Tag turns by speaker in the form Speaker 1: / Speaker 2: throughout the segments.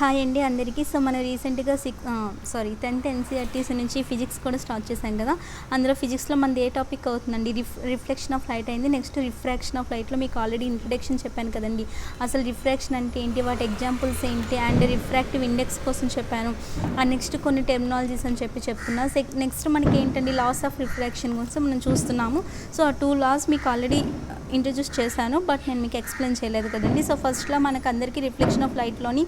Speaker 1: Hi అండి అందరికీ. So మనం రీసెంట్గా 10th ఎన్సీఆర్టీస్ నుంచి ఫిజిక్స్ కూడా స్టార్ట్ చేశాం కదా. అందులో ఫిజిక్స్లో మనది ఏ టాపిక్ అవుతుందండి, రిఫ్లెక్షన్ ఆఫ్ లైట్ అయింది. నెక్స్ట్ రిఫ్రాక్షన్ ఆఫ్ లైట్లో మీకు ఆల్రెడీ ఇంట్రడక్షన్ చెప్పాను కదండి. అసలు రిఫ్రాక్షన్ అంటే ఏంటి, వాటి ఎగ్జాంపుల్స్ ఏంటి, అండ్ రిఫ్రాక్టివ్ ఇండెక్స్ కోసం చెప్పాను. అండ్ నెక్స్ట్ కొన్ని టెర్మినాలజీస్ అని చెప్తున్నా. నెక్స్ట్ మనకి ఏంటండి, లాస్ ఆఫ్ రిఫ్రాక్షన్ గురించి మనం చూస్తున్నాము. సో ఆ 2 లాస్ మీకు ఆల్రెడీ ఇంట్రడ్యూస్ చేశాను, బట్ నేను మీకు ఎక్స్ప్లెయిన్ చేయలేదు కదండి. సో ఫస్ట్లో మనకు అందరికీ రిఫ్లెక్షన్ ఆఫ్ లైట్లోని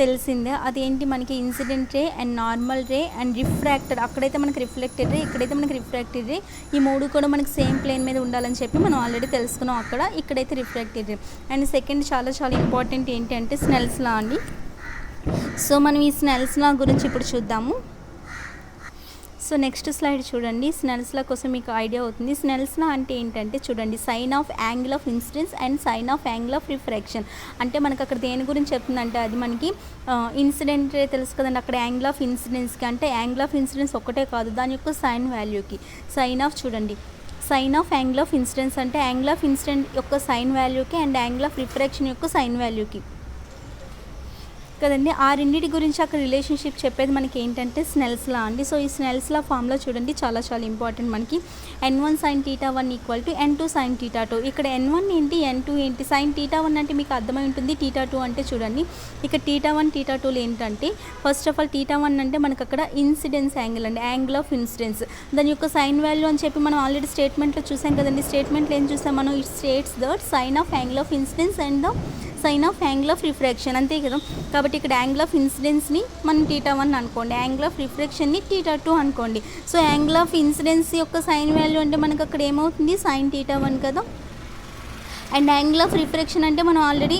Speaker 1: తెలిసిందే. అదేంటి, మనకి incident ray and normal ray and refracted. అక్కడైతే మనకి రిఫ్లెక్టెడ్ రే, ఇక్కడైతే మనకి రిఫ్రాక్టెడ్ రే. ఈ 3 కూడా మనకి సేమ్ ప్లేన్ మీద ఉండాలని చెప్పి మనం ఆల్రెడీ తెలుసుకున్నాం అక్కడ. ఇక్కడైతే రిఫ్రాక్టెడ్ రే. అండ్ సెకండ్ చాలా ఇంపార్టెంట్ ఏంటి అంటే స్నెల్స్ లా అండి. సో మనం ఈ స్నెల్స్ లా గురించి ఇప్పుడు చూద్దాము. సో నెక్స్ట్ స్లైడ్ చూడండి. స్నెల్స్ లా కోసం మీకు ఐడియా అవుతుంది. స్నెల్స్ లా అంటే ఏంటంటే చూడండి, sine of angle of incidence and sine of angle of refraction. అంటే మనకు అక్కడ దేని గురించి చెప్తుందంటే, అది మనకి ఇన్సిడెంట్ తెలుసు కదండి. అక్కడ యాంగిల్ ఆఫ్ ఇన్సిడెన్స్కి, అంటే యాంగిల్ ఆఫ్ ఇన్సిడెన్స్ ఒక్కటే కాదు, దాని యొక్క సైన్ వాల్యూకి. సైన్ ఆఫ్ చూడండి, sine of angle of incidence అంటే యాంగిల్ ఆఫ్ ఇన్సిడెంట్ యొక్క సైన్ వాల్యూకి అండ్ యాంగిల్ ఆఫ్ రిఫ్రాక్షన్ యొక్క సైన్ వాల్యూకి కదండి. ఆ రెండింటి గురించి అక్కడ రిలేషన్షిప్ చెప్పేది మనకి ఏంటంటే స్నెల్స్ లా అండి. సో ఈ స్నెల్స్ లా ఫామ్లో చూడండి, చాలా ఇంపార్టెంట్ మనకి. n1 sin θ1 = n2 sin θ2. ఇక్కడ n1 ఏంటి, n2 ఏంటి, sin θ1 అంటే మీకు అర్థమై ఉంటుంది. θ2 అంటే చూడండి, ఇక్కడ θ1 θ2లు ఏంటంటే, ఫస్ట్ ఆఫ్ ఆల్ θ1 అంటే మనకు అక్కడ ఇన్సిడెన్స్ యాంగిల్ అండి, యాంగిల్ ఆఫ్ ఇన్సిడెన్స్. దాని యొక్క సైన్ వాల్యూ అని చెప్పి మనం ఆల్రెడీ స్టేట్మెంట్లో చూసాం కదండి. స్టేట్మెంట్లో ఏం చూసాం మనం, it states that sine of angle of incidence and the sine of angle of refraction, అంతే కదా. కాబట్టి ఇక్కడ యాంగిల్ ఆఫ్ ఇన్సిడెన్స్ని మనం θ1 అనుకోండి, యాంగిల్ ఆఫ్ రిఫ్రాక్షన్ని θ2 అనుకోండి. సో యాంగిల్ ఆఫ్ ఇన్సిడెన్స్ యొక్క సైన్ వాల్యూ అంటే మనకు అక్కడ ఏమవుతుంది, సైన్ θ1 కదా. అండ్ యాంగిల్ ఆఫ్ రిఫ్రాక్షన్ అంటే మనం ఆల్రెడీ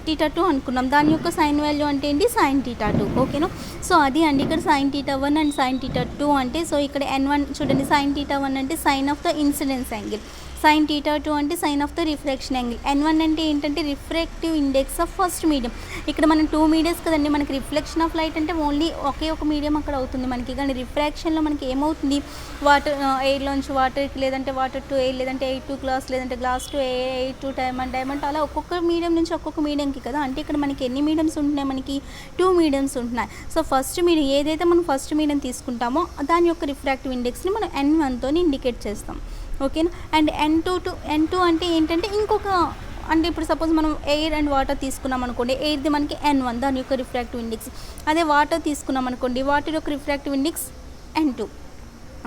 Speaker 1: θ2 అనుకున్నాం, దాని యొక్క సైన్ వాల్యూ అంటే ఏంటి, సైన్ θ2. ఓకేనా. సో అది అండి ఇక్కడ సైన్ θ1 అండ్ సైన్ θ2 అంటే. సో ఇక్కడ n1 చూడండి, సైన్ θ1 అంటే sine of the incidence angle, sine θ2 అంటే sine of the refraction angle. n1 అంటే ఏంటంటే refractive index of first medium. ఇక్కడ మనం 2 మీడియమ్స్ కదండి. మనకి రిఫ్లెక్షన్ ఆఫ్ లైట్ అంటే ఓన్లీ ఒకే ఒక మీడియం అక్కడ అవుతుంది మనకి. కానీ రిఫ్రాక్షన్లో మనకి ఏమవుతుంది, వాటర్ ఎయిర్లోంచి వాటర్కి, లేదంటే వాటర్ టు ఎయిర్, లేదంటే ఎయిర్ టు గ్లాస్, లేదంటే glass to air to diamond అలా ఒక్కొక్క మీడియం నుంచి ఒక్కొక్క మీడియంకి కదా. అంటే ఇక్కడ మనకి ఎన్ని మీడియమ్స్ ఉంటున్నాయి, మనకి 2 మీడియమ్స్ ఉంటున్నాయి. సో ఫస్ట్ మీడియం ఏదైతే మనం ఫస్ట్ మీడియం తీసుకుంటామో దాని యొక్క రిఫ్రాక్టివ్ ఇండెక్స్ని మనం n1తో ఇండికేట్ చేస్తాం. ఓకేనా. అండ్ n2 అంటే ఏంటంటే ఇంకొక, అంటే ఇప్పుడు సపోజ్ మనం ఎయిర్ అండ్ వాటర్ తీసుకున్నాం అనుకోండి, ఎయిర్ది మనకి n1 దాని యొక్క రిఫ్రాక్టివ్ ఇండెక్స్. అదే వాటర్ తీసుకున్నాం అనుకోండి, వాటర్ యొక్క రిఫ్రాక్టివ్ ఇండెక్స్ n2.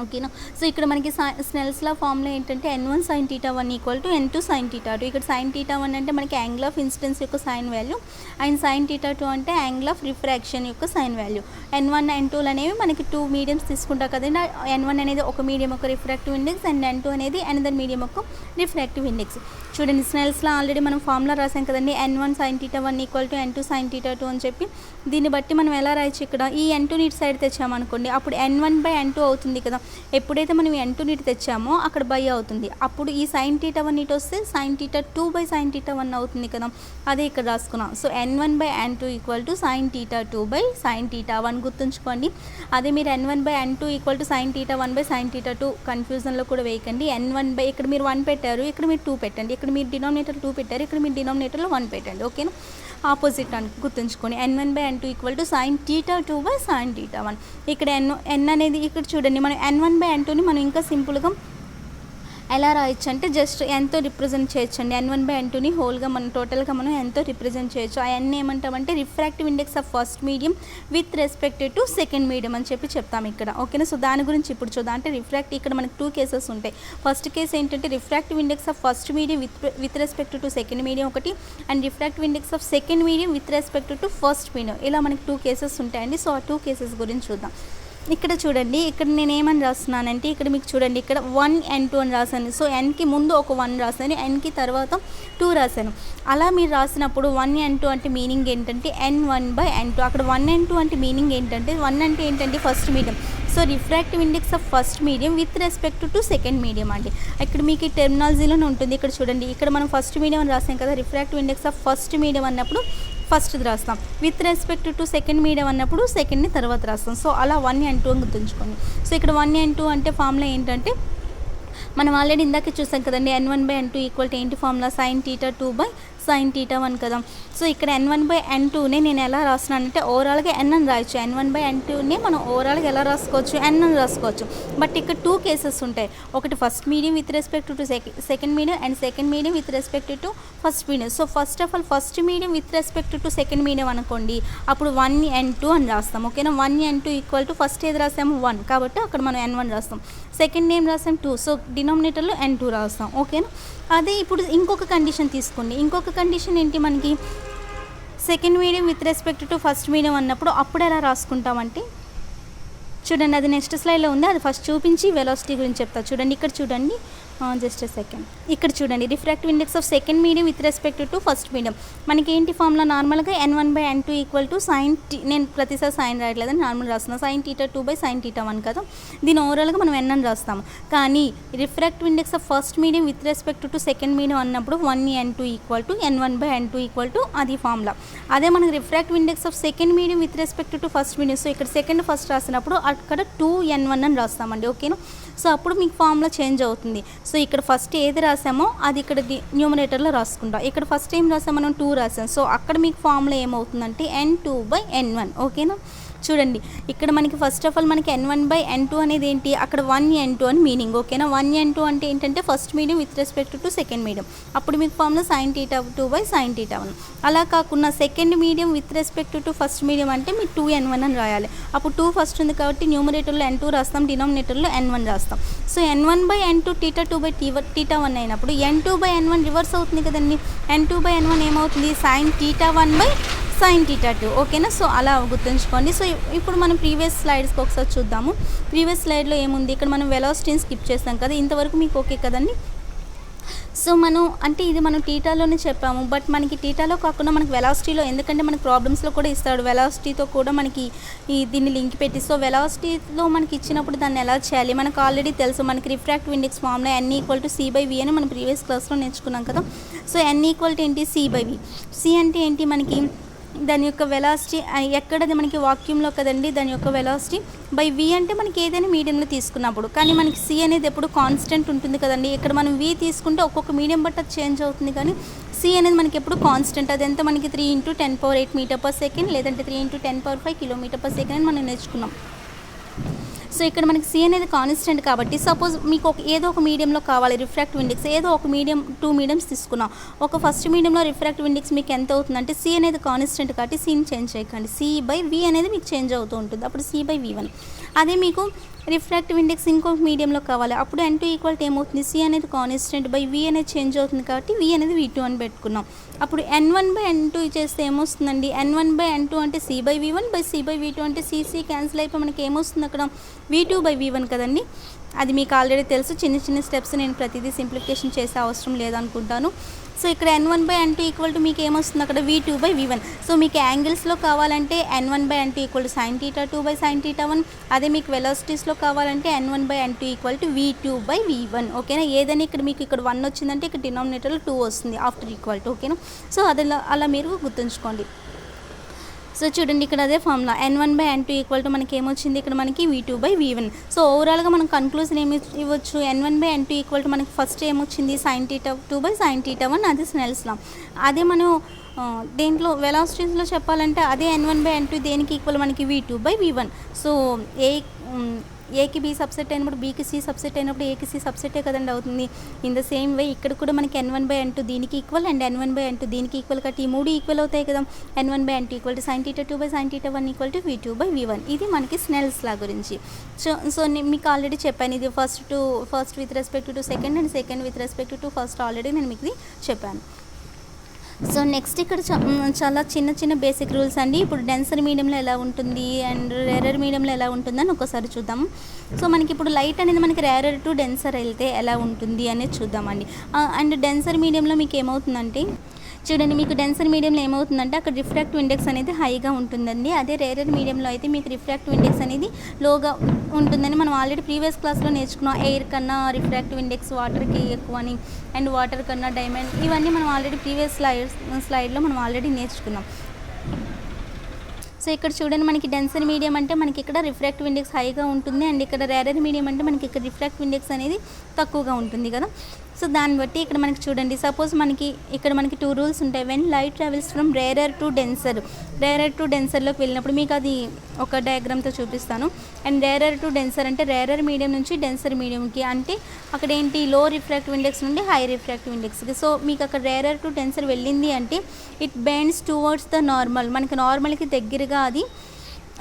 Speaker 1: ఓకేనా. సో ఇక్కడ మనకి స్నెల్స్ లా ఫామ్లో ఏంటంటే n1 sin θ1 = n2 sin θ2. ఇక్కడ sin θ1 అంటే మనకి యాంగిల్ ఆఫ్ ఇన్సిడెన్స్ యొక్క సైన్ వాల్యూ, అండ్ sin θ2 అంటే యాంగిల్ ఆఫ్ రిఫ్రాక్షన్ యొక్క సైన్ వాల్యూ. n1 n2లు అనేవి మనకి 2 మీడియమ్స్ తీసుకుంటాం కదండి. n1 అనేది ఒక మీడియం యొక్క రిఫ్రాక్టివ్ ఇండెక్స్, అండ్ n2 అనేది అనదర్ మీడియం యొక్క రిఫ్రాక్టివ్ ఇండెక్స్. చూడండి స్నెల్స్లో ఆల్రెడీ మనం ఫార్ములా రాసాం కదండి, n1 sin θ1 = n2 sin θ2 అని చెప్పి. దీన్ని బట్టి మనం ఎలా రాయొచ్చు, ఇక్కడ ఈ n2ని ఇటు సైడ్ తెచ్చామనుకోండి, అప్పుడు n1/n2 అవుతుంది కదా. ఎప్పుడైతే మనం n2ని ఇటు తెచ్చామో అక్కడ బై అవుతుంది. అప్పుడు ఈ sin θ1 ఇటు వస్తే sin θ2/sin θ1 అవుతుంది కదా. అదే ఇక్కడ రాసుకున్నాం. సో n1/n2 = sin θ2/sin θ1 గుర్తుంచుకోండి. అదే మీరు n1/n2 = sin θ1/sin θ2 కన్ఫ్యూజన్లో కూడా వేయకండి. ఇక్కడ మీరు 1 పెట్టారు, ఇక్కడ మీరు 2 పెట్టండి. ఇక్కడ మీరు డినామినేటర్ 2 పెట్టారు, ఇక్కడ మీరు డినామినేటర్లో 1 పెట్టండి. ఓకేనా. ఆపోజిట్ అని గుర్తుంచుకొని n1/n2 = sin θ2/sin θ1. ఇక్కడ n అనేది ఇక్కడ చూడండి, మనం n1/n2ని మనం ఇంకా సింపుల్గా ఎలా రాయొచ్చు అంటే జస్ట్ nతో రిప్రజెంట్ చేయొచ్చు అండి. n1/n2ని హోల్గా మనం టోటల్గా మనం nతో రిప్రజెంట్ చేయొచ్చు. ఆ n ఏమంటామంటే refractive index of first medium with respect to second medium అని చెప్తాం ఇక్కడ. ఓకేనా. సో దాని గురించి ఇప్పుడు చూద్దాం. అంటే ఇక్కడ మనకి 2 కేసెస్ ఉంటాయి. ఫస్ట్ కేసు ఏంటంటే refractive index of first medium with respect to second medium ఒకటి, and refractive index of second medium with respect to first medium. ఇలా మనకి 2 కేసెస్ ఉంటాయండి. సో ఆ 2 కేసెస్ గురించి చూద్దాం. ఇక్కడ చూడండి, ఇక్కడ నేను ఏమని రాస్తున్నానంటే, ఇక్కడ మీకు చూడండి, ఇక్కడ 1 n2 అని రాశాను. సో nకి ముందు ఒక 1 రాశాను, nకి తర్వాత 2 రాశాను. అలా మీరు రాసినప్పుడు 1 n2 అంటే మీనింగ్ ఏంటంటే n1/n2. అక్కడ 1 n2 అంటే మీనింగ్ ఏంటంటే, 1 అంటే ఏంటంటే first medium. So refractive index of first medium with respect to second medium అండి. ఇక్కడ మీకు ఈ టెర్మినాలజీలోనే ఉంటుంది. ఇక్కడ చూడండి, ఇక్కడ మనం ఫస్ట్ మీడియం అని రాసాం కదా. Refractive index of first medium అన్నప్పుడు ఫస్ట్ది రాస్తాం, with respect to second medium అన్నప్పుడు సెకండ్ని తర్వాత రాస్తాం. సో అలా 1 n2 అని గుర్తుంచుకోండి. సో ఇక్కడ 1 n2 అంటే ఫార్ములా ఏంటంటే, మనం ఆల్రెడీ ఇందాక చూసాం కదండి, n1/n2 = ఏంటి ఫార్ములా, sin θ2 sin θ1 కదా. సో ఇక్కడ n1/n2ని నేను ఎలా రాస్తున్నానంటే ఓవరాల్గా n అని రాయొచ్చు. n1/n2ని మనం ఓవరాల్గా ఎలా రాసుకోవచ్చు, n అని రాసుకోవచ్చు. బట్ ఇక్కడ 2 కేసెస్ ఉంటాయి. ఒకటి first medium with respect to second medium and second medium with respect to first medium. So first of all first medium with respect to second medium అనుకోండి, అప్పుడు 1n2 అని రాస్తాం. ఓకేనా, 1n2 ఈక్వల్ టు ఫస్ట్ ఏది రాసాము 1, కాబట్టి అక్కడ మనం n1 రాస్తాం. సెకండ్ నేమ్ రాసాం 2, సో డినామినేటర్లో n2 రాస్తాం. ఓకేనా, అదే ఇప్పుడు ఇంకొక కండిషన్ తీసుకోండి. ఇంకొక కండిషన్ ఏంటి, మనకి second medium with respect to first medium అన్నప్పుడు అప్పుడు ఎలా రాసుకుంటామంటే చూడండి, అది నెక్స్ట్ స్లైడ్లో ఉంది, అది ఫస్ట్ చూపించి వెలాసిటీ గురించి చెప్తా. చూడండి ఇక్కడ చూడండి, జస్ట్ సెకండ్, ఇక్కడ చూడండి refractive index of second medium with respect to first medium. మనకి ఏంటి ఫార్ములా, నార్మల్గా n1/n2 ఈక్వల్ టు సైన్ నేను ప్రతిసారి సైన్ రాయట్లేదని నార్మల్ రాస్తున్నాను, sin θ2/sin θ1 కదా. దీని ఓవరాల్గా మనం n అని రాస్తాము. కానీ refractive index of first medium with respect to second medium అన్నప్పుడు 1n2 equal to n1/n2 equal to అది ఫార్ములా. అదే మనకి refractive index of second medium with respect to first medium, so ఇక్కడ సెకండ్ ఫస్ట్ రాసినప్పుడు అక్కడ 2n1 అని రాస్తామండి. ఓకేనా, so అప్పుడు మీకు ఫార్ములా చేంజ్ అవుతుంది. సో ఇక్కడ ఫస్ట్ ఏది రాసామో అది ఇక్కడ న్యూమరేటర్లో రాసుకుంటాం. ఇక్కడ ఫస్ట్ ఏం రాసాం మనం 2 రాసాం, సో అక్కడ మీకు ఫార్ములా ఏమవుతుందంటే n2/n1. ఓకేనా, చూడండి ఇక్కడ మనకి ఫస్ట్ ఆఫ్ ఆల్ మనకి n1/n2 అనేది ఏంటి, అక్కడ 1n2 అని మీనింగ్. ఓకేనా, 1n2 అంటే ఏంటంటే first medium with respect to second medium, అప్పుడు మీకు ఫార్ములా sin θ2/sin θ1. అలా కాకుండా second medium with respect to first medium అంటే మీరు 2n1 అని రాయాలి. అప్పుడు 2 ఫస్ట్ ఉంది కాబట్టి న్యూమరేటర్లో n2 రాస్తాం, డినామినేటర్లో n1 రాస్తాం. సో n1/n2 θ2/θ1 అయినప్పుడు n2/n1 రివర్స్ అవుతుంది కదండి. n2/n1 ఏమవుతుంది, sin θ1/sin θ2. ఓకేనా, సో అలా గుర్తుంచుకోండి. సో ఇప్పుడు మనం ప్రీవియస్ స్లైడ్స్కి ఒకసారి చూద్దాము. ప్రీవియస్ స్లైడ్లో ఏముంది, ఇక్కడ మనం వెలాసిటీని స్కిప్ చేస్తాం కదా, ఇంతవరకు మీకు ఓకే కదండి. సో మనం అంటే ఇది మనం టీటాలోనే చెప్పాము, బట్ మనకి టీటాలో కాకుండా మనకి వెలాసిటీలో, ఎందుకంటే మనకి ప్రాబ్లమ్స్లో కూడా ఇస్తాడు వెలాసిటీతో కూడా మనకి దీన్ని లింక్ పెట్టి. సో వెలాసిటీలో మనకి ఇచ్చినప్పుడు దాన్ని ఎలా చేయాలి మనకు ఆల్రెడీ తెలుసు. మనకి refractive index formula n equal to c/v అని మనం ప్రీవియస్ క్లాస్లో నేర్చుకున్నాం కదా. సో n ఈక్వల్ టు ఏంటి, c/v. c అంటే ఏంటి, మనకి దాని యొక్క వెలాసిటీ ఎక్కడది మనకి వాక్యూమ్లో కదండి, దాని యొక్క వెలాసిటీ బై v అంటే మనకి ఏదైనా మీడియంలో తీసుకున్నప్పుడు. కానీ మనకి c అనేది ఎప్పుడు కాన్స్టెంట్ ఉంటుంది కదండి. ఇక్కడ మనం v తీసుకుంటే ఒక్కొక్క మీడియం బట్టి అది చేంజ్ అవుతుంది, కానీ c అనేది మనకి ఎప్పుడు కాన్స్టెంట్. అది ఎంత మనకి 3 × 10⁸ m/s లేదంటే 3 × 10⁵ km/s అని మనం నేర్చుకున్నాం. సో ఇక్కడ మనకి c అనేది కాన్స్టెంట్ కాబట్టి సపోజ్ మీకు ఏదో ఒక మీడియంలో కావాలి రిఫ్రాక్టివ్ ఇండెక్స్, ఏదో ఒక మీడియం 2 మీడియంస్ తీసుకున్నాం. ఒక ఫస్ట్ మీడియంలో రిఫ్రాక్టివ్ ఇండెక్స్ మీకు ఎంత అవుతుందంటే c అనేది కాన్స్టెంట్ కాబట్టి cని చేంజ్ చేయకండి, c/v అనేది మీకు చేంజ్ అవుతూ ఉంటుంది, అప్పుడు c/v1. అదే మీకు రిఫ్రాక్టివ్ ఇండెక్స్ ఇంకొక మీడియంలో కావాలి, అప్పుడు n2 ఈక్వల్ టు ఏమవుతుంది, c అనేది కాన్స్టెంట్ బై v అనేది చేంజ్ అవుతుంది కాబట్టి v అనేది v2 అని పెట్టుకున్నాం. అప్పుడు n1/n2 చేస్తే ఏమొస్తుందండి, n1/n2 అంటే c/v1 బై c/v2 అంటే c క్యాన్సిల్ అయిపోయి మనకి ఏమొస్తుంది అక్కడ v2/v1 కదండి. అది మీకు ఆల్రెడీ తెలుసు. చిన్న చిన్న స్టెప్స్ నేను ప్రతిదీ సింప్లిఫికేషన్ చేసే అవసరం లేదనుకుంటాను. సో ఇక్కడ n1/n2 ఈక్వల్ టు మీకు ఏమొస్తుంది అక్కడ v2/v1. సో మీకు యాంగిల్స్లో కావాలంటే n1/n2 equal to sin θ2/sin θ1. అదే మీకు వెలాసిటీస్లో కావాలంటే n1/n2 ఈక్వల్ టు v2/v1. ఓకేనా, ఏదైనా ఇక్కడ మీకు ఇక్కడ 1 వచ్చిందంటే ఇక్కడ డినామినేటర్లో 2 వస్తుంది ఆఫ్టర్ ఈక్వల్ టు. ఓకేనా, సో అలా మీరు గుర్తుంచుకోండి. సో చూడండి ఇక్కడ అదే ఫార్ములా n1/n2 ఈక్వల్ టు మనకి ఏమొచ్చింది, ఇక్కడ మనకి v2/v1. సో ఓవరాల్గా మనం కన్క్లూజన్ ఏమి ఇవ్వచ్చు, n1/n2 ఈక్వల్ టు మనకి ఫస్ట్ ఏమొచ్చింది sin θ2/sin θ1, అది స్నెల్స్ లా. అదే మనం దేంట్లో వెలాసిటీస్లో చెప్పాలంటే అదే n1/n2 దేనికి ఈక్వల్ మనకి v2/v1. సో ఏకి బి సబ్సెట్ అయినప్పుడు బీకి సి సబ్సెట్ అయినప్పుడు ఏకి సి సబ్సెటే కదండి అవుతుంది. ఇన్ ద సేమ్ వే ఇక్కడ కూడా మనకి n1/n2 దీనికి ఈక్వల్ అండ్ n1/n2 దీనికి ఈక్వల్ కాబట్టి ఈ 3 ఈక్వల్ అవుతాయి కదా. n1/n2 equal to sin θ2/sin θ1 equal to v2/v1. ఇది మనకి స్నెల్స్ లా గురించి. సో మీకు ఆల్రెడీ చెప్పాను, ఇది first with respect to second and second with respect to first already నేను మీకు ఇది చెప్పాను. సో నెక్స్ట్ ఇక్కడ చాలా చిన్న చిన్న బేసిక్ రూల్స్ అండి. ఇప్పుడు డెన్సర్ మీడియంలో ఎలా ఉంటుంది అండ్ రేరర్ మీడియంలో ఎలా ఉంటుందని ఒకసారి చూద్దాము. సో మనకి ఇప్పుడు లైట్ అనేది మనకి రేరర్ టు డెన్సర్ వెళ్తే ఎలా ఉంటుంది అనేది చూద్దామండి. అండ్ డెన్సర్ మీడియంలో మీకు ఏమవుతుందంటే చూడండి, మీకు డెన్సర్ మీడియంలో ఏమవుతుందంటే అక్కడ రిఫ్రాక్టివ్ ఇండెక్స్ అనేది హైగా ఉంటుందండి. అదే రేరర్ మీడియంలో అయితే మీకు రిఫ్రాక్టివ్ ఇండెక్స్ అనేది లోగా ఉంటుందని మనం ఆల్రెడీ ప్రీవియస్ క్లాస్లో నేర్చుకున్నాం. ఎయిర్ కన్నా రిఫ్రాక్టివ్ ఇండెక్స్ వాటర్కి ఎక్కువ అని, అండ్ వాటర్ కన్నా డైమండ్, ఇవన్నీ మనం ఆల్రెడీ ప్రీవియస్ స్లైడ్లో మనం ఆల్రెడీ నేర్చుకున్నాం. సో ఇక్కడ చూడండి, మనకి డెన్సర్ మీడియం అంటే మనకి ఇక్కడ రిఫ్రాక్టివ్ ఇండెక్స్ హైగా ఉంటుంది, అండ్ ఇక్కడ రేరర్ మీడియం అంటే మనకి ఇక్కడ రిఫ్రాక్టివ్ ఇండెక్స్ అనేది తక్కువగా ఉంటుంది కదా. సో దాన్ని బట్టి ఇక్కడ మనకి చూడండి, సపోజ్ మనకి ఇక్కడ మనకి 2 రూల్స్ ఉంటాయి. When light travels from rarer to డెన్సర్లోకి వెళ్ళినప్పుడు మీకు అది ఒక డయాగ్రామ్తో చూపిస్తాను. అండ్ రేరర్ టు డెన్సర్ అంటే రేరర్ మీడియం నుంచి డెన్సర్ మీడియంకి, అంటే అక్కడ ఏంటి లో రిఫ్రాక్టివ్ ఇండెక్స్ నుండి హై రిఫ్రాక్టివ్ ఇండెక్స్కి. సో మీకు అక్కడ రేరర్ టు డెన్సర్ వెళ్ళింది అంటే it bends towards the normal, మనకి నార్మల్కి దగ్గరగా అది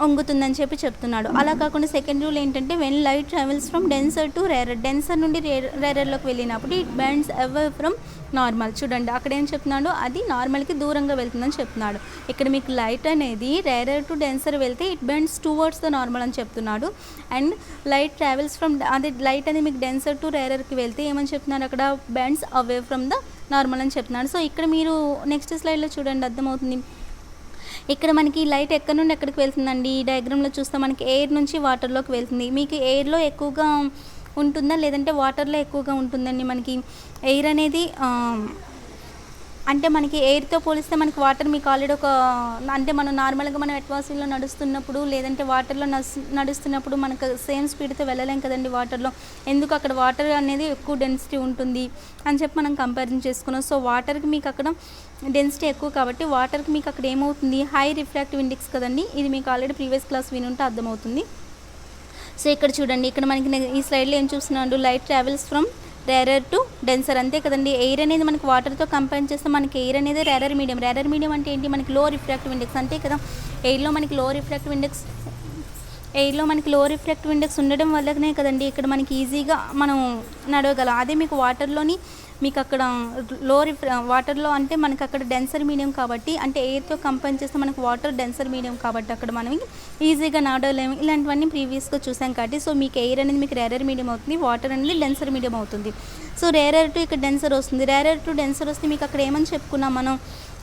Speaker 1: వంగుతుందని చెప్తున్నాడు. అలా కాకుండా సెకండ్ రూల్ ఏంటంటే when light travels from denser to rarer, denser నుండి రేరర్లోకి వెళ్ళినప్పుడు it bends away from normal. చూడండి అక్కడ ఏం చెప్తున్నాడు, అది నార్మల్కి దూరంగా వెళ్తుందని చెప్తున్నాడు. ఇక్కడ మీకు లైట్ అనేది రేరర్ టు డెన్సర్ వెళ్తే it bends towards the normal అని చెప్తున్నాడు. అండ్ లైట్ ట్రావెల్స్ ఫ్రమ్ అది లైట్ అనేది మీకు డెన్సర్ టు రేరర్కి వెళ్తే ఏమని చెప్తున్నారు, అక్కడ bends away from the normal అని చెప్తున్నాడు. సో ఇక్కడ మీరు నెక్స్ట్ స్లైడ్లో చూడండి అర్థమవుతుంది. ఇక్కడ మనకి లైట్ ఎక్కడి నుండి ఎక్కడికి వెళ్తుందండి, ఈ డయాగ్రామ్లో చూస్తే మనకి ఎయిర్ నుంచి వాటర్లోకి వెళ్తుంది. మీకు ఎయిర్లో ఎక్కువగా ఉంటుందా లేదంటే వాటర్లో ఎక్కువగా ఉంటుందండి? మనకి ఎయిర్ అనేది అంటే మనకి ఎయిర్తో పోలిస్తే మనకి వాటర్ మీకు ఆల్రెడీ ఒక అంటే మనం నార్మల్గా మనం అట్మాస్ఫియర్లో నడుస్తున్నప్పుడు లేదంటే వాటర్లో నడుస్తున్నప్పుడు మనకు సేమ్ స్పీడ్తో వెళ్ళలేం కదండి వాటర్లో. ఎందుకు, అక్కడ వాటర్ అనేది ఎక్కువ డెన్సిటీ ఉంటుంది అని చెప్పి మనం కంపారిజన్ చేసుకున్నాం. సో వాటర్కి మీకు అక్కడ డెన్సిటీ ఎక్కువ కాబట్టి వాటర్కి మీకు అక్కడ ఏమవుతుంది, హై రిఫ్రాక్టివ్ ఇండెక్స్ కదండి. ఇది మీకు ఆల్రెడీ ప్రీవియస్ క్లాస్ వినుంటే అర్థమవుతుంది. సో ఇక్కడ చూడండి, ఇక్కడ మనకి ఈ స్లైడ్లో ఏం చూస్తున్నాడు, light travels from rarer to denser, అంతే కదండి. ఎయిర్ అనేది మనకి వాటర్తో కంపేర్ చేస్తే మనకి ఎయిర్ అనేది రేరర్ మీడియం అంటే ఏంటి, మనకి లో రిఫ్రాక్టివ్ ఇండెక్స్, అంతే కదా. ఎయిర్లో మనకి లో రిఫ్రాక్టివ్ ఇండెక్స్ ఉండడం వల్లనే కదండి ఇక్కడ మనకి ఈజీగా మనం నడవగలం. అదే మీకు వాటర్లోని మీకు అక్కడ వాటర్లో అంటే మనకి అక్కడ డెన్సర్ మీడియం కాబట్టి, అంటే ఎయిర్తో కంపేర్ చేస్తే మనకు వాటర్ డెన్సర్ మీడియం కాబట్టి అక్కడ మనం ఈజీగా నడవలేము. ఇలాంటివన్నీ ప్రీవియస్గా చూసాం కాబట్టి సో మీకు ఎయిర్ అనేది మీకు రేరర్ మీడియం అవుతుంది, వాటర్ అనేది డెన్సర్ మీడియం అవుతుంది. సో రేరర్ టు ఇక్కడ డెన్సర్ వస్తుంది. రేరర్ టు డెన్సర్ వస్తే మీకు అక్కడ ఏమని చెప్పుకున్నాం మనం,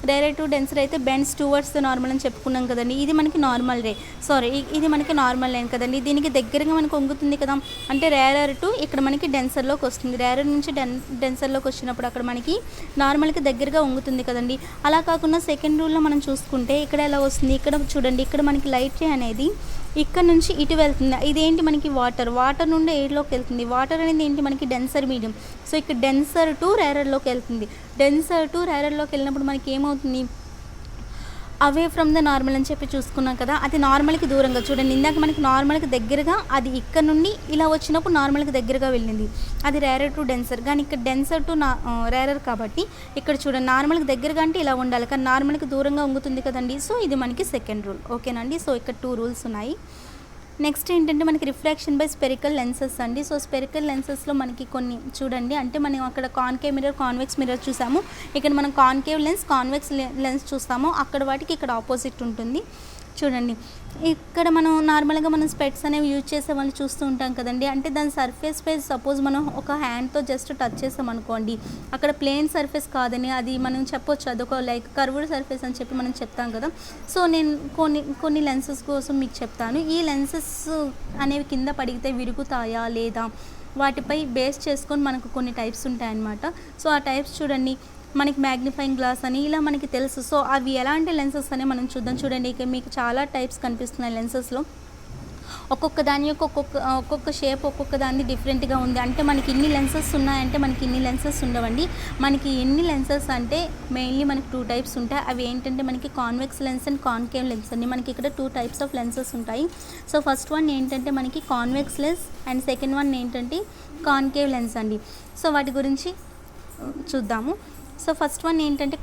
Speaker 1: రేరర్ టు డెన్సర్ అయితే బెండ్స్ టువర్డ్స్ ద నార్మల్ అని చెప్పుకున్నాం కదండి. ఇది మనకి నార్మల్ ఇది మనకి నార్మల్ లైన్ కదండి. దీనికి దగ్గరగా మనకు వంగుతుంది కదా, అంటే రేరర్ టు ఇక్కడ మనకి డెన్సర్లోకి వస్తుంది. రేరర్ నుంచి డెన్సర్లోకి వచ్చినప్పుడు అక్కడ మనకి నార్మల్కి దగ్గరగా వంగుతుంది కదండి. అలా కాకుండా సెకండ్ రూల్లో మనం చూసుకుంటే ఇక్కడ ఎలా వస్తుంది, ఇక్కడ చూడండి, ఇక్కడ మనకి లైట్ రే అనేది ఇక్కడ నుంచి ఇటు వెళ్తుంది. ఇదేంటి మనకి వాటర్ నుండి ఎయిర్లోకి వెళ్తుంది. వాటర్ అనేది ఏంటి మనకి డెన్సర్ మీడియం. సో ఇక్కడ డెన్సర్ టు రేరర్లోకి వెళ్తుంది. డెన్సర్ టు రేరర్లోకి వెళ్ళినప్పుడు మనకి ఏమవుతుంది, అవే ఫ్రమ్ ద నార్మల్ అని చెప్పి చూసుకున్నాం కదా. అది నార్మల్కి దూరంగా చూడండి, ఇందాక మనకి నార్మల్కి దగ్గరగా అది ఇక్కడ నుండి ఇలా వచ్చినప్పుడు నార్మల్కి దగ్గరగా వెళ్ళింది, అది రేరర్ టు డెన్సర్. కానీ ఇక్కడ డెన్సర్ టు రేరర్ కాబట్టి ఇక్కడ చూడండి నార్మల్కి దగ్గరగా అంటే ఇలా ఉండాలి, కానీ నార్మల్కి దూరంగా ఉంగుతుంది కదండి. సో ఇది మనకి సెకండ్ రూల్, ఓకేనండి. సో ఇక్కడ 2 రూల్స్ ఉన్నాయి. నెక్స్ట్ ఏంటంటే మనకి రిఫ్రాక్షన్ బై స్పెరికల్ లెన్సెస్ అండి. సో స్పెరికల్ లెన్సెస్లో మనకి కొన్ని చూడండి, అంటే మనం అక్కడ కాన్కేవ్ మిర్రర్, కాన్వెక్స్ మిర్రర్ చూసాము. ఇక్కడ మనం కాన్కేవ్ లెన్స్, కాన్వెక్స్ లెన్స్ చూస్తాము. అక్కడ వాటికి ఇక్కడ ఆపోజిట్ ఉంటుంది. చూడండి ఇక్కడ మనం నార్మల్గా మనం స్పెట్స్ అనేవి యూజ్ చేసే వాళ్ళు చూస్తూ ఉంటాం కదండి. అంటే దాని సర్ఫేస్ పై సపోజ్ మనం ఒక హ్యాండ్తో జస్ట్ టచ్ చేసాం అనుకోండి, అక్కడ ప్లెయిన్ సర్ఫేస్ కాదని అది మనం చెప్పొచ్చు, అదొక లైక్ కర్వ్డ్ సర్ఫేస్ అని చెప్పి మనం చెప్తాం కదా. సో నేను కొన్ని లెన్సెస్ కోసం మీకు చెప్తాను. ఈ లెన్సెస్ అనేవి కింద పడిగితే విరుగుతాయా లేదా వాటిపై బేస్ చేసుకొని మనకు కొన్ని టైప్స్ ఉంటాయన్నమాట. సో ఆ టైప్స్ చూడండి, మనకి మ్యాగ్నిఫైయింగ్ గ్లాస్ అని ఇలా మనకి తెలుసు. సో అవి ఎలాంటి లెన్సెస్ అని మనం చూద్దాం. చూడండి ఇక మీకు చాలా టైప్స్ కనిపిస్తున్నాయి లెన్సెస్లో. ఒక్కొక్క దాని యొక్క ఒక్కొక్క షేప్ ఒక్కొక్క దాన్ని డిఫరెంట్గా ఉంది. అంటే మనకి ఇన్ని లెన్సెస్ ఉన్నాయంటే మనకి ఇన్ని లెన్సెస్ ఉండవండి. మనకి ఎన్ని లెన్సెస్ అంటే మెయిన్లీ మనకి 2 టైప్స్ ఉంటాయి. అవి ఏంటంటే మనకి convex lens and concave lens అండి. మనకి ఇక్కడ 2 టైప్స్ ఆఫ్ లెన్సెస్ ఉంటాయి. సో ఫస్ట్ వన్ ఏంటంటే మనకి convex lens and second one ఏంటంటే కాన్కేవ్ లెన్స్ అండి. సో వాటి గురించి చూద్దాము. సో ఫస్ట్ వన్ ఏంటంటే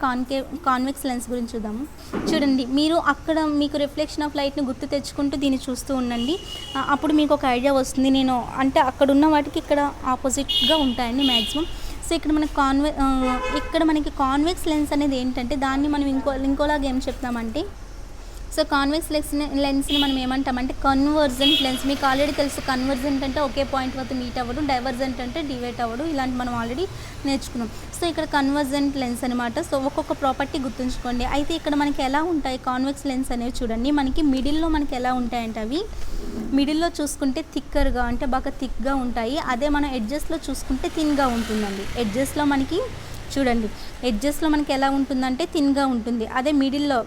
Speaker 1: కాన్వెక్స్ లెన్స్ గురించి చూద్దాము. చూడండి మీరు అక్కడ మీకు రిఫ్లెక్షన్ ఆఫ్ లైట్ని గుర్తు తెచ్చుకుంటూ దీన్ని చూస్తూ ఉండండి, అప్పుడు మీకు ఒక ఐడియా వస్తుంది. నేను అంటే అక్కడ ఉన్న వాటికి ఇక్కడ ఆపోజిట్గా ఉంటాయండి మ్యాక్సిమం. సో ఇక్కడ మనకి కాన్వెక్స్ లెన్స్ అనేది ఏంటంటే దాన్ని మనం ఇంకోలాగా ఏం చెప్తామంటే, సో కాన్వెక్స్ లెన్స్ని మనం ఏమంటామంటే కన్వర్జెంట్ లెన్స్. మీకు ఆల్రెడీ తెలుసు, కన్వర్జెంట్ అంటే ఒకే పాయింట్ వద్ద మీట్ అవ్వడం, డైవర్జెంట్ అంటే డివైట్ అవ్వడం, ఇలాంటి మనం ఆల్రెడీ నేర్చుకున్నాం. సో ఇక్కడ కన్వర్జెంట్ లెన్స్ అనమాట. సో ఒక్కొక్క ప్రాపర్టీ గుర్తుంచుకోండి. అయితే ఇక్కడ మనకి ఎలా ఉంటాయి కాన్వెక్స్ లెన్స్ అనేవి చూడండి, మనకి మిడిల్లో మనకి ఎలా ఉంటాయంటే అవి మిడిల్లో చూసుకుంటే థిక్కర్గా అంటే బాగా థిక్గా ఉంటాయి. అదే మనం ఎడ్జెస్లో చూసుకుంటే థిన్గా ఉంటుందండి. ఎడ్జెస్లో మనకి చూడండి ఎడ్జెస్లో మనకి ఎలా ఉంటుందంటే థిన్గా ఉంటుంది, అదే మిడిల్లో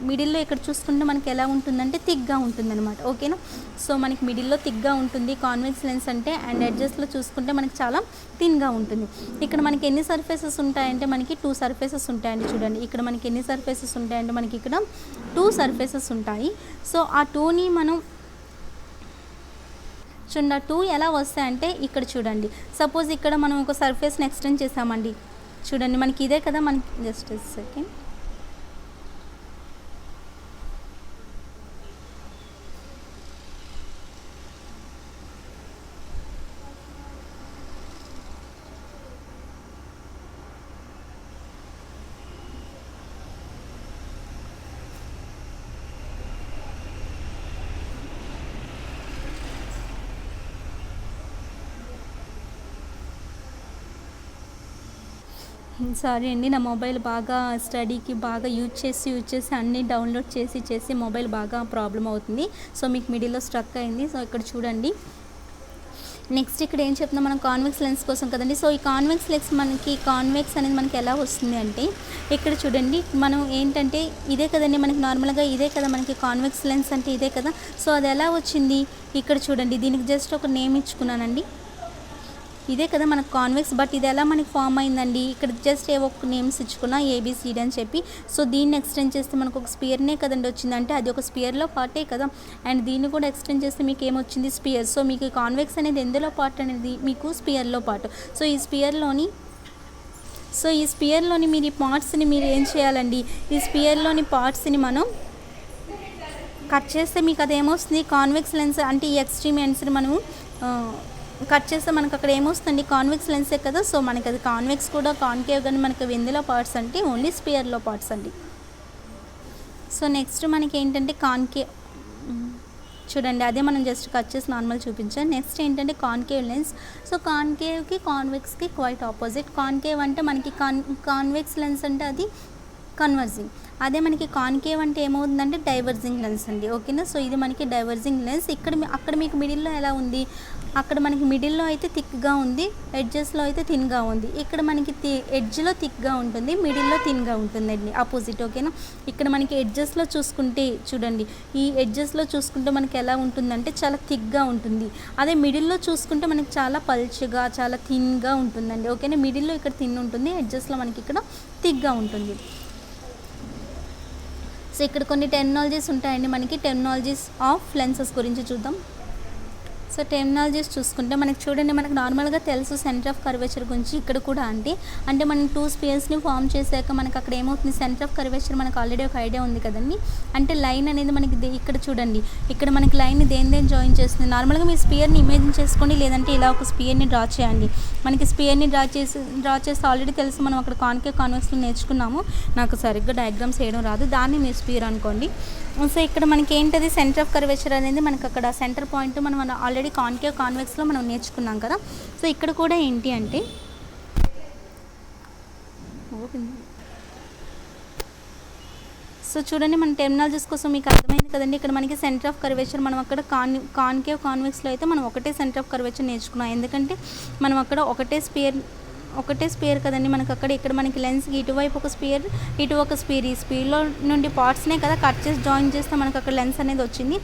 Speaker 1: ఇక్కడ చూసుకుంటే మనకి ఎలా ఉంటుందంటే థిక్గా ఉంటుంది అనమాట. ఓకేనా, సో మనకి మిడిల్లో థిక్గా ఉంటుంది కాన్వెక్స్ లెన్స్ అంటే, అండ్ ఎడ్జెస్లో చూసుకుంటే మనకి చాలా థిన్గా ఉంటుంది. ఇక్కడ మనకి ఎన్ని సర్ఫేసెస్ ఉంటాయంటే మనకి 2 సర్ఫేసెస్ ఉంటాయండి. చూడండి ఇక్కడ మనకి ఎన్ని సర్ఫేసెస్ ఉంటాయంటే మనకి ఇక్కడ 2 సర్ఫేసెస్ ఉంటాయి. సో ఆ 2ని మనం చూడండి, 2 ఎలా వస్తాయంటే ఇక్కడ చూడండి, సపోజ్ ఇక్కడ మనం ఒక సర్ఫేస్ని ఎక్స్టెండ్ చేసామండి. చూడండి మనకి ఇదే కదా, మనకి జస్ట్ సెకండ్ సారీ అండి, నా మొబైల్ బాగా స్టడీకి బాగా యూజ్ చేసి అన్నీ డౌన్లోడ్ చేసి మొబైల్ బాగా ప్రాబ్లం అవుతుంది. సో మీకు మిడిల్లో స్ట్రక్ అయింది. సో ఇక్కడ చూడండి, నెక్స్ట్ ఇక్కడ ఏం చెప్తున్నాం మనం కాన్వెక్స్ లెన్స్ కోసం కదండి. సో ఈ కాన్వెక్స్ లెన్స్ మనకి కాన్వెక్స్ అనేది మనకి ఎలా వస్తుంది అంటే ఇక్కడ చూడండి, మనం ఏంటంటే ఇదే కదండి మనకి నార్మల్గా ఇదే కదా మనకి కాన్వెక్స్ లెన్స్ అంటే ఇదే కదా. సో అది ఎలా వచ్చింది ఇక్కడ చూడండి, దీనికి జస్ట్ ఒక నేమ్ ఇచ్చుకున్నానండి. ఇదే కదా మనకు కాన్వెక్స్, బట్ ఇది ఎలా మనకి ఫామ్ అయిందండి, ఇక్కడ జస్ట్ ఏవో ఒక నేమ్స్ ఇచ్చుకున్నా ఏబిసిడి అని చెప్పి. సో దీన్ని ఎక్స్టెండ్ చేస్తే మనకు ఒక స్పియర్నే కదండి వచ్చింది, అంటే అది ఒక స్పియర్లో పార్టే కదా. అండ్ దీన్ని కూడా ఎక్స్టెండ్ చేస్తే మీకు ఏమొచ్చింది స్పియర్. సో మీకు కాన్వెక్స్ అనేది ఎందులో పార్ట్ అనేది మీకు స్పియర్లో పార్ట్. సో ఈ స్పియర్లోని మీరు ఈ పార్ట్స్ని మీరు ఏం చేయాలండి, ఈ స్పియర్లోని పార్ట్స్ని మనం కట్ చేస్తే మీకు అది ఏమొస్తుంది కాన్వెక్స్ లెన్స్ అంటే ఈ ఎక్స్ట్రీమ్ ఎండ్స్ని మనము కట్ చేస్తే మనకు అక్కడ ఏమొస్తుంది కాన్వెక్స్ లెన్సే కదా. సో మనకి అది కాన్వెక్స్ కూడా కాన్కేవ్ కానీ మనకి ఎందులో పార్ట్స్ అంటే ఓన్లీ స్పియర్లో పార్ట్స్ అండి. సో నెక్స్ట్ మనకి ఏంటంటే కాన్కేవ్ చూడండి, అదే మనం జస్ట్ కట్ చేసి నార్మల్ చూపించాం. నెక్స్ట్ ఏంటంటే కాన్కేవ్ లెన్స్. సో కాన్కేవ్కి కాన్వెక్స్కి క్వైట్ ఆపోజిట్. కాన్కేవ్ అంటే మనకి కాన్వెక్స్ లెన్స్ అంటే అది కన్వర్జింగ్, అదే మనకి కాన్కేవ్ అంటే ఏమవుతుందంటే డైవర్జింగ్ లెన్స్ అండి. ఓకేనా, సో ఇది మనకి డైవర్జింగ్ లెన్స్. అక్కడ మీకు మిడిల్లో ఎలా ఉంది, అక్కడ మనకి మిడిల్లో అయితే థిక్గా ఉంది, ఎడ్జెస్లో అయితే థిన్గా ఉంది. ఇక్కడ మనకి ఎడ్జ్లో థిక్గా ఉంటుంది, మిడిల్లో థిన్గా ఉంటుందండి ఆపోజిట్. ఓకేనా, ఇక్కడ మనకి ఎడ్జెస్లో చూసుకుంటే చూడండి, ఈ ఎడ్జెస్లో చూసుకుంటే మనకి ఎలా ఉంటుందంటే చాలా థిక్గా ఉంటుంది, అదే మిడిల్లో చూసుకుంటే మనకి చాలా పల్చగా చాలా థిన్గా ఉంటుందండి. ఓకేనా, మిడిల్లో ఇక్కడ థిన్ ఉంటుంది, ఎడ్జెస్లో మనకి ఇక్కడ థిక్గా ఉంటుంది. సో ఇక్కడ కొన్ని టెర్మినాలజీస్ ఉంటాయండి, మనకి టెర్మినాలజీస్ ఆఫ్ లెన్సెస్ గురించి చూద్దాం. సో టెర్మినాలజీస్ చూసుకుంటే మనకి చూడండి, మనకు నార్మల్గా తెలుసు సెంటర్ ఆఫ్ కర్వేచర్ గురించి. ఇక్కడ కూడా అంటే మనం 2 స్పియర్స్ని ఫామ్ చేశాక మనకు అక్కడ ఏమవుతుంది సెంటర్ ఆఫ్ కర్వేచర్ మనకు ఆల్రెడీ ఒక ఐడియా ఉంది కదండి. అంటే లైన్ అనేది మనకి ఇక్కడ చూడండి, ఇక్కడ మనకి లైన్ని దేని జాయిన్ చేస్తుంది. నార్మల్గా మీ స్పియర్ని ఇమేజిన్ చేసుకోండి, లేదంటే ఇలా ఒక స్పియర్ని డ్రా చేయండి. మనకి స్పియర్ని డ్రా చేస్తే ఆల్రెడీ తెలుసు, మనం అక్కడ కాన్కేవ్ కాన్వెక్స్లో నేర్చుకున్నాము. నాకు సరిగ్గా డయాగ్రామ్స్ వేయడం రాదు, దాన్ని మీ స్పియర్ అనుకోండి. సో ఇక్కడ మనకి ఏంటది సెంటర్ ఆఫ్ కర్వేచర్ అనేది మనకి అక్కడ సెంటర్ పాయింట్ మనం ఆల్రెడీ కాన్కేవ్ కాన్వెక్స్లో మనం నేర్చుకున్నాం కదా. సో ఇక్కడ కూడా ఏంటి అంటే సో చూడండి, మన టెర్మినాలజీస్ కోసం మీకు అర్థమైంది కదండి. ఇక్కడ మనకి సెంటర్ ఆఫ్ కర్వేచర్ మనం అక్కడ కాన్కేవ్ కాన్వెక్స్లో అయితే మనం ఒకటే సెంటర్ ఆఫ్ కర్వేచర్ నేర్చుకున్నాం, ఎందుకంటే మనం అక్కడ ఒకటే స్పియర్ కదండి మనకు అక్కడ. ఇక్కడ మనకి లెన్స్కి ఇటువైపు ఒక స్పియర్ ఇటు ఒక స్పియర్, ఈ స్పియర్లో నుండి పార్ట్స్నే కదా కట్ చేసి జాయిన్ చేస్తే మనకు అక్కడ లెన్స్ అనేది వచ్చింది.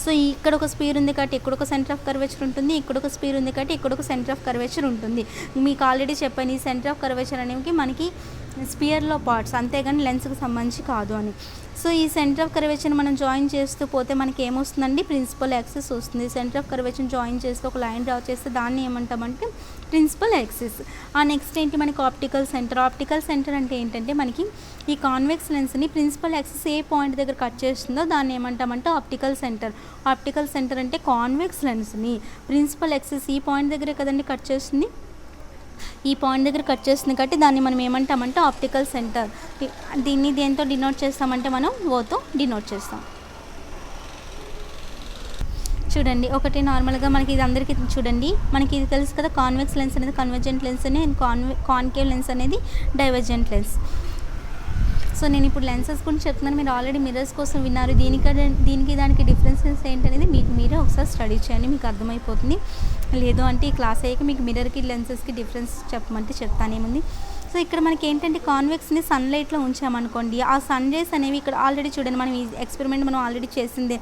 Speaker 1: సో ఇక్కడ ఒక స్పియర్ ఉంది కాబట్టి ఇక్కడ ఒక సెంటర్ ఆఫ్ కర్వేచర్ ఉంటుంది, ఇక్కడ ఒక స్పియర్ ఉంది కాబట్టి ఇక్కడ ఒక సెంటర్ ఆఫ్ కర్వేచర్ ఉంటుంది. మీకు ఆల్రెడీ చెప్పాను ఈ సెంటర్ ఆఫ్ కర్వేచర్ అనేవి మనకి స్పియర్లో పార్ట్స్, అంతేగాని లెన్స్కి సంబంధించి కాదు అని. సో ఈ సెంటర్ ఆఫ్ కర్వేచర్ మనం జాయిన్ చేస్తూ పోతే మనకి ఏమొస్తుందండి ప్రిన్సిపల్ యాక్సిస్ వస్తుంది. సెంటర్ ఆఫ్ కర్వేచర్ జాయిన్ చేస్తే ఒక లైన్ డ్రా చేస్తే దాన్ని ఏమంటామంటే ప్రిన్సిపల్ యాక్సిస్. ఆ నెక్స్ట్ ఏంటి మనకి ఆప్టికల్ సెంటర్ అంటే ఏంటంటే మనకి ఈ కాన్వెక్స్ లెన్స్ని ప్రిన్సిపల్ యాక్సిస్ ఏ పాయింట్ దగ్గర కట్ చేస్తుందో దాన్ని ఏమంటామంటే ఆప్టికల్ సెంటర్ అంటే కాన్వెక్స్ లెన్స్ని ప్రిన్సిపల్ యాక్సిస్ ఈ పాయింట్ దగ్గరే కదండి కట్ చేస్తుంది, ఈ పాయింట్ దగ్గర కట్ చేస్తుంది కాబట్టి దాన్ని మనం ఏమంటామంటే ఆప్టికల్ సెంటర్. దీన్ని దేంతో డినోట్ చేస్తామంటే మనం ఓతో డినోట్ చేస్తాం. చూడండి ఒకటి నార్మల్గా మనకి ఇది అందరికీ చూడండి, మనకి ఇది తెలుసు కదా కాన్వెక్స్ లెన్స్ అనేది కన్వర్జెంట్ లెన్స్ అని, అండ్ కాన్కేవ్ లెన్స్ అనేది డైవర్జెంట్ లెన్స్. సో నేను ఇప్పుడు లెన్సెస్ గురించి చెప్తున్నాను, మీరు ఆల్రెడీ మిర్రర్స్ కోసం విన్నారు. దీనికి దానికి డిఫరెన్సెస్ ఏంటనేది మీకు మీరే ఒకసారి స్టడీ చేయండి, మీకు అర్థమైపోతుంది. లేదు అంటే ఈ క్లాస్ అయ్యాక మీకు మిర్రర్కి లెన్సెస్కి డిఫరెన్స్ చెప్పమంటే చెప్తానేముంది. సో ఇక్కడ మనకి ఏంటంటే కాన్వెక్స్ని సన్లైట్లో ఉంచామనుకోండి, ఆ సన్ రేస్ అనేవి ఇక్కడ ఆల్రెడీ చూడండి, మనం ఈ ఎక్స్పెరిమెంట్ మనం ఆల్రెడీ చేసిందే.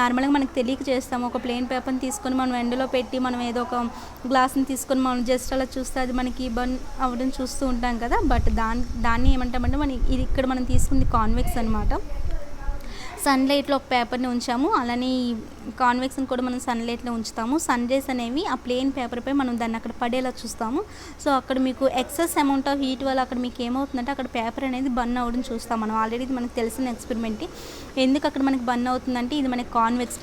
Speaker 1: నార్మల్గా మనకు తెలియక చేస్తాము. ఒక ప్లెయిన్ పేపర్ని తీసుకొని మనం ఎండలో పెట్టి మనం ఏదో ఒక గ్లాస్ని తీసుకొని మనం జస్ట్ అలా చూస్తే అది మనకి బర్న్ అవ్వడం చూస్తూ ఉంటాం కదా. బట్ దాన్ని ఏమంటామంటే ఇది ఇక్కడ మనం తీసుకుంది కాన్వెక్స్ అనమాట. సన్లైట్లో ఒక పేపర్ని ఉంచాము, అలానే కాన్వెక్స్ని కూడా మనం సన్లైట్లో ఉంచుతాము. సన్ రేస్ అనేవి ఆ ప్లెయిన్ పేపర్పై మనం దాన్ని అక్కడ పడేలా చూస్తాము. సో అక్కడ మీకు ఎక్సెస్ అమౌంట్ ఆఫ్ హీట్ వల్ల అక్కడ మీకు ఏమవుతుందంటే అక్కడ పేపర్ అనేది బర్న్ అవ్వడం చూస్తాం మనం. ఆల్రెడీ ఇది మనకు తెలిసిన ఎక్స్పెరిమెంట్. ఎందుకు అక్కడ మనకి బర్న్ అవుతుందంటే ఇది మనకి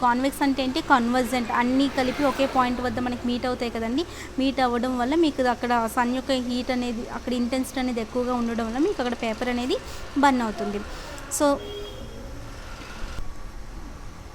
Speaker 1: కాన్వెక్స్ అంటే ఏంటి, కన్వర్జెంట్, అన్నీ కలిపి ఒకే పాయింట్ వద్ద మనకి మీట్ అవుతాయి కదండి. మీట్ అవ్వడం వల్ల మీకు అక్కడ సన్ యొక్క హీట్ అనేది, అక్కడ ఇంటెన్సిటీ అనేది ఎక్కువగా ఉండడం వల్ల మీకు అక్కడ పేపర్ అనేది బర్న్ అవుతుంది. సో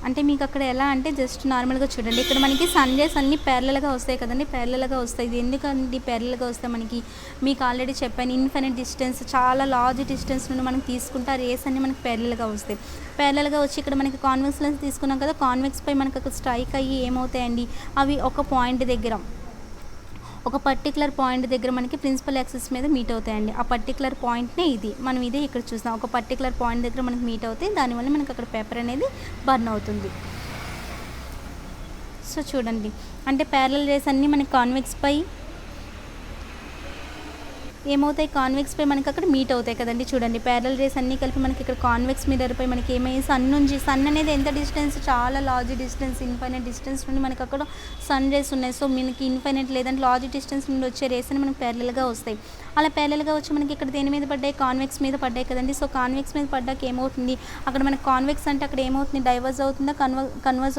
Speaker 1: అంటే మీకు అక్కడ ఎలా అంటే జస్ట్ నార్మల్గా చూడండి, ఇక్కడ మనకి సన్ రేస్ అన్నీ ప్యారలల్గా వస్తాయి కదండి, ప్యారలల్గా వస్తాయి. ఇది ఎందుకండి ప్యారలల్గా వస్తాయి మనకి, మీకు ఆల్రెడీ చెప్పాను, ఇన్ఫినిట్ డిస్టెన్స్, చాలా లార్జ్ డిస్టెన్స్ నుండి మనం తీసుకుంటే ఆ రేస్ అన్నీ మనకి ప్యారలల్గా వస్తాయి. ప్యారలల్గా వచ్చి ఇక్కడ మనకి కాన్వెక్స్ లెన్స్ తీసుకున్నాం కదా, కాన్వెక్స్పై మనకి అక్కడ స్ట్రైక్ అయ్యి ఏమవుతాయండి, అవి ఒక పాయింట్ దగ్గర, ఒక పర్టికులర్ పాయింట్ దగ్గర మనకి ప్రిన్సిపల్ యాక్సిస్ మీద మీట్ అవుతాయండి. ఆ పర్టికులర్ పాయింట్నే ఇది మనం ఇదే ఇక్కడ చూస్తాం. ఒక పర్టికులర్ పాయింట్ దగ్గర మనకి మీట్ అవుతాయి, దానివల్ల మనకి అక్కడ పేపర్ అనేది బర్న్ అవుతుంది. సో చూడండి, అంటే ప్యారలల్ రేస్ అన్నీ మనకి కాన్వెక్స్పై ఏమవుతాయి, కాన్వెక్స్పై మనకి అక్కడ మీట్ అవుతాయి కదండి. చూడండి, ప్యారలల్ రేస్ అన్నీ కలిపి మనకి ఇక్కడ కాన్వెక్స్ మిర్రర్పై మనకి ఏమయ్యి సన్ అనేది ఎంత డిస్టెన్స్, చాలా లార్జ్ డిస్టెన్స్, ఇన్ఫైనైట్ డిస్టెన్స్ నుండి మనకి అక్కడ సన్ రేస్ ఉన్నాయి. సో మనకి ఇన్ఫైనైట్ లేదంటే లార్జ్ డిస్టెన్స్ నుండి వచ్చే రేస్ అని మనకి ప్యారలల్గా వస్తాయి. అలా ప్యారలల్గా వచ్చి మనకి ఇక్కడ దేని మీద పడ్డాయి, కాన్వెక్స్ మీద పడ్డాయి కదండి. సో కాన్వెక్స్ మీద పడ్డాక ఏమవుతుంది, అక్కడ మనకి కాన్వెక్స్ అంటే అక్కడ ఏమవుతుంది, డైవర్స్ అవుతుందా, కన్వర్జ్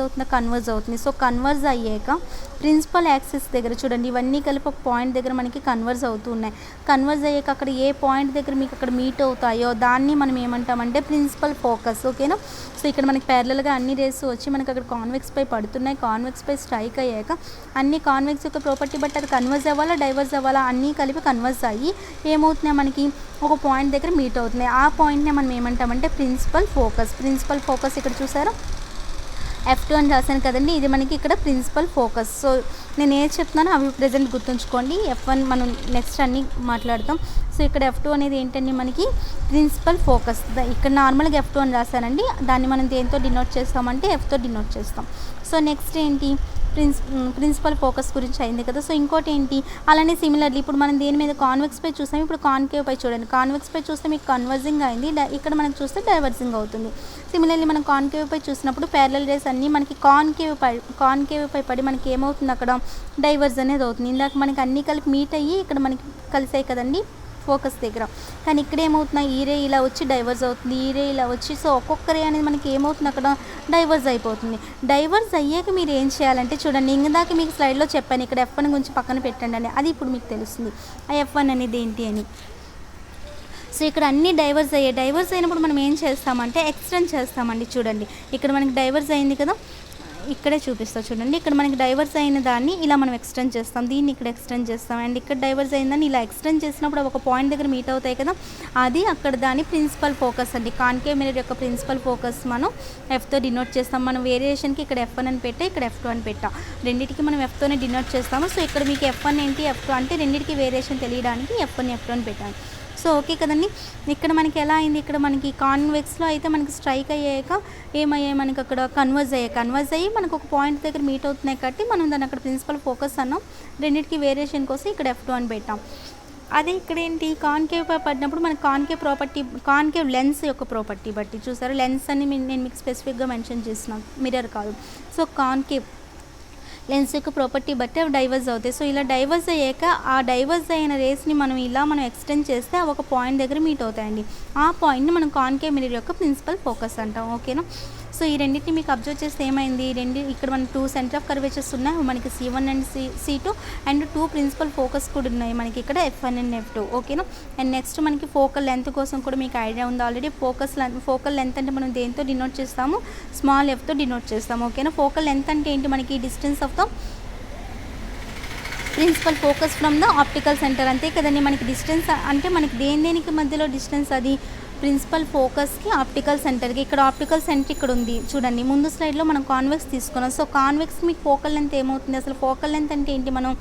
Speaker 1: అవుతుంది. సో కన్వర్జ్ అయ్యాక ప్రిన్సిపల్ యాక్సిస్ దగ్గర చూడండి, ఇవన్నీ కలిపి ఒక పాయింట్ దగ్గర మనకి కన్వర్జ్ అవుతూ ఉన్నాయి. కన్వర్జ్ అయ్యాక అక్కడ ఏ పాయింట్ దగ్గర మీకు అక్కడ మీట్ అవుతాయో దాన్ని మనం ఏమంటామంటే ప్రిన్సిపల్ ఫోకస్. ఓకేనా. సో ఇక్కడ మనకి ప్యారలల్గా అన్ని రేస్ వచ్చి మనకి అక్కడ కాన్వెక్స్పై పడుతున్నాయి. కాన్వెక్స్పై స్ట్రైక్ అయ్యాక అన్ని కాన్వెక్స్ యొక్క ప్రాపర్టీ బట్టి అది కన్వర్జ్ అవ్వాలా, డైవర్స్ అవ్వాలా, అన్నీ కలిపి కన్వర్జ్ అయ్యి ఏమవుతున్నాయి మనకి ఒక పాయింట్ దగ్గర మీట్ అవుతున్నాయి. ఆ పాయింట్నే మనం ఏమంటామంటే ప్రిన్సిపల్ ఫోకస్. ఇక్కడ చూసారా F2 అని రాశాను కదండి, ఇది మనకి ఇక్కడ ప్రిన్సిపల్ ఫోకస్. సో నేను ఏది చెప్తున్నానో అవి ప్రెజెంట్ గుర్తుంచుకోండి. F1 మనం నెక్స్ట్ అన్నీ మాట్లాడతాం. సో ఇక్కడ F2 అనేది ఏంటండి మనకి ప్రిన్సిపల్ ఫోకస్. ఇక్కడ నార్మల్గా F2 అని రాశానండి, దాన్ని మనం దేంతో డినోట్ చేస్తామంటే Fతో డినోట్ చేస్తాం. సో నెక్స్ట్ ఏంటి, ప్రిన్సిపల్ ఫోకస్ గురించి అయింది కదా. సో ఇంకోటి ఏంటి, అలానే సిమిలర్లీ ఇప్పుడు మనం దేని మీద కాన్వెక్స్పై చూస్తాం, ఇప్పుడు కాన్కేవ్పై చూడండి. కాన్వెక్స్పై చూస్తే మీకు కన్వర్జింగ్ అయింది, ఇక్కడ మనకు చూస్తే డైవర్జింగ్ అవుతుంది. సిమిలర్లీ మనం కాన్కేవ్పై చూసినప్పుడు ప్యారలల్ రేస్ అన్నీ మనకి కాన్కేవ్పై పడి మనకి ఏమవుతుంది, అక్కడ డైవర్జ్ అనేది అవుతుంది. ఇందాక మనకి అన్నీ కలిపి మీట్ అయ్యి ఇక్కడ మనకి కలిసాయి కదండి ఫోకస్ దగ్గర. కానీ ఇక్కడ ఏమవుతున్నాయి, ఈ రే ఇలా వచ్చి డైవర్స్ అవుతుంది, ఈ రే ఇలా వచ్చి, సో ఒక్కొక్క రే అనేది మనకి ఏమవుతుంది, అక్కడ డైవర్స్ అయిపోతుంది. డైవర్స్ అయ్యాక మీరు ఏం చేయాలంటే చూడండి, ఇందాక మీకు స్లైడ్లో చెప్పాను, ఇక్కడ F1 గురించి పక్కన పెట్టండి అని, అది ఇప్పుడు మీకు తెలుస్తుంది ఆ F1 అనేది ఏంటి అని. సో ఇక్కడ అన్నీ డైవర్స్ అయినప్పుడు మనం ఏం చేస్తామంటే ఎక్స్టెండ్ చేస్తామండి. చూడండి, ఇక్కడ మనకి డైవర్స్ అయింది కదా, ఇక్కడే చూపిస్తా చూడండి, ఇక్కడ మనకి డైవర్స్ అయిన దాన్ని ఇలా మనం ఎక్స్టెండ్ చేస్తాం, దీన్ని ఇక్కడ ఎక్స్టెండ్ చేస్తాం, అండ్ ఇక్కడ డైవర్స్ అయిందని ఇలా ఎక్స్టెండ్ చేసినప్పుడు ఒక పాయింట్ దగ్గర మీట్ అవుతాయి కదా, అది అక్కడ దాని ప్రిన్సిపల్ ఫోకస్ అండి. కాన్కేవ్ మిర్రర్ యొక్క ప్రిన్సిపల్ ఫోకస్ మనం Fతో డినోట్ చేస్తాం. మనం వేరియేషన్కి ఇక్కడ F1 అని పెట్టా, ఇక్కడ F2 అని పెట్టా, రెండింటికి మనం Fతోనే డినోట్ చేస్తాము. సో ఇక్కడ మీకు F1 ఏంటి, F2 అంటే రెండింటికి వేరియేషన్ తెలియడానికి F1 F2 అని పెట్టాను. సో ఓకే కదండి. ఇక్కడ మనకి ఎలా అయింది, ఇక్కడ మనకి కాన్వెక్స్లో అయితే మనకి స్ట్రైక్ అయ్యాక ఏమయ్యాయి, మనకి అక్కడ కన్వర్జ్ అయ్యి మనకు ఒక పాయింట్ దగ్గర మీట్ అవుతున్నాయి కాబట్టి మనం దాన్ని అక్కడ ప్రిన్సిపల్ ఫోకస్ అన్నాం. రెండింటికి వేరియేషన్ కోసం ఇక్కడ F2 అని పెట్టాం. అదే ఇక్కడ ఏంటి, కాన్కేవ్ పడినప్పుడు మనకి కాన్కేవ్ లెన్స్ యొక్క ప్రాపర్టీ బట్టి చూసారు, లెన్స్ అని నేను మీకు స్పెసిఫిక్గా మెన్షన్ చేస్తున్నాను, మిర్రర్ కాదు. సో కాన్కేవ్ లెన్స్ యొక్క ప్రాపర్టీ బట్టి అవి డైవర్స్ అవుతాయి. సో ఇలా డైవర్స్ అయ్యాక ఆ డైవర్స్ అయిన రేస్ని మనం ఎక్స్టెండ్ చేస్తే అవి ఒక పాయింట్ దగ్గర మీట్ అవుతాయండి. ఆ పాయింట్ని మనం కాన్కేవ్ మిర్రర్ యొక్క ప్రిన్సిపల్ ఫోకస్ అంటాం. ఓకేనా. సో ఈ రెండింటిని మీకు అబ్జర్వ్ చేస్తే ఏమైంది, ఇక్కడ మనకి 2 సెంటర్ ఆఫ్ కర్వేచర్స్ ఉన్నాయి, మనకి C1 and C2 and 2 principal focus కూడా ఉన్నాయి మనకి ఇక్కడ F1 అండ్ F2. ఓకేనా. అండ్ నెక్స్ట్ మనకి ఫోకల్ లెంత్ కోసం కూడా మీకు ఐడియా ఉంది ఆల్రెడీ. ఫోకల్ లెంత్ అంటే మనం దేంతో డినోట్ చేస్తాము, స్మాల్ Fతో డినోట్ చేస్తాము. ఓకేనా. ఫోకల్ లెంత్ అంటే ఏంటి, మనకి distance of the principal focus from the optical centre, అంతే కదండి. మనకి డిస్టెన్స్ అంటే మనకి దేనికి మధ్యలో డిస్టెన్స్, అది ప్రిన్సిపల్ ఫోకస్కి ఆప్టికల్ సెంటర్కి. ఇక్కడ ఆప్టికల్ సెంటర్ ఇక్కడ ఉంది చూడండి, ముందు స్లైడ్లో మనం కాన్వెక్స్ తీసుకున్నాం. సో కాన్వెక్స్ మీకు ఫోకల్ లెంత్ ఏమవుతుంది, అసలు ఫోకల్ లెంత్ అంటే ఏంటి, మనం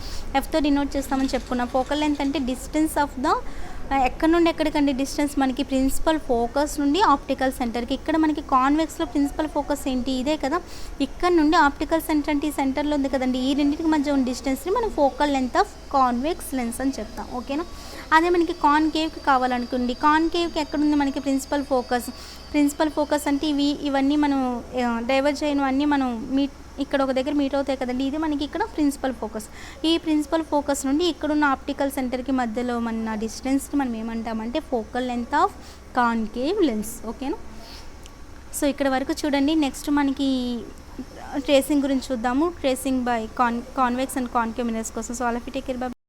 Speaker 1: Fతో డినోట్ చేస్తామని చెప్పుకున్నాం. ఫోకల్ లెంత్ అంటే డిస్టెన్స్ ఆఫ్ ద ఎక్కడి నుండి ఎక్కడికండి డిస్టెన్స్ మనకి ప్రిన్సిపల్ ఫోకస్ నుండి ఆప్టికల్ సెంటర్కి. ఇక్కడ మనకి కాన్వెక్స్లో ప్రిన్సిపల్ ఫోకస్ ఏంటి, ఇదే కదా. ఇక్కడ నుండి ఆప్టికల్ సెంటర్ అంటే ఈ సెంటర్లో ఉంది కదండి, ఈ రెండింటికి మధ్య ఉన్న డిస్టెన్స్ని మనం focal length of convex lens అని చెప్తాం. ఓకేనా. అదే మనకి కాన్కేవ్కి కావాలనుకోండి, కాన్కేవ్కి ఎక్కడుంది మనకి ప్రిన్సిపల్ ఫోకస్ అంటే ఇవన్నీ మనం డైవర్జ్ చేయనివన్నీ మనం ఇక్కడ ఒక దగ్గర మీట్ అవుతాయి కదండి, ఇది మనకి ఇక్కడ ప్రిన్సిపల్ ఫోకస్. ఈ ప్రిన్సిపల్ ఫోకస్ నుండి ఇక్కడున్న ఆప్టికల్ సెంటర్కి మధ్యలో మన డిస్టెన్స్ని మనం ఏమంటామంటే focal length of concave lens. ఓకేనా. సో ఇక్కడ వరకు చూడండి. నెక్స్ట్ మనకి ట్రేసింగ్ గురించి చూద్దాము. Tracing by convex and concave mirrors కోసం. So all of you take care.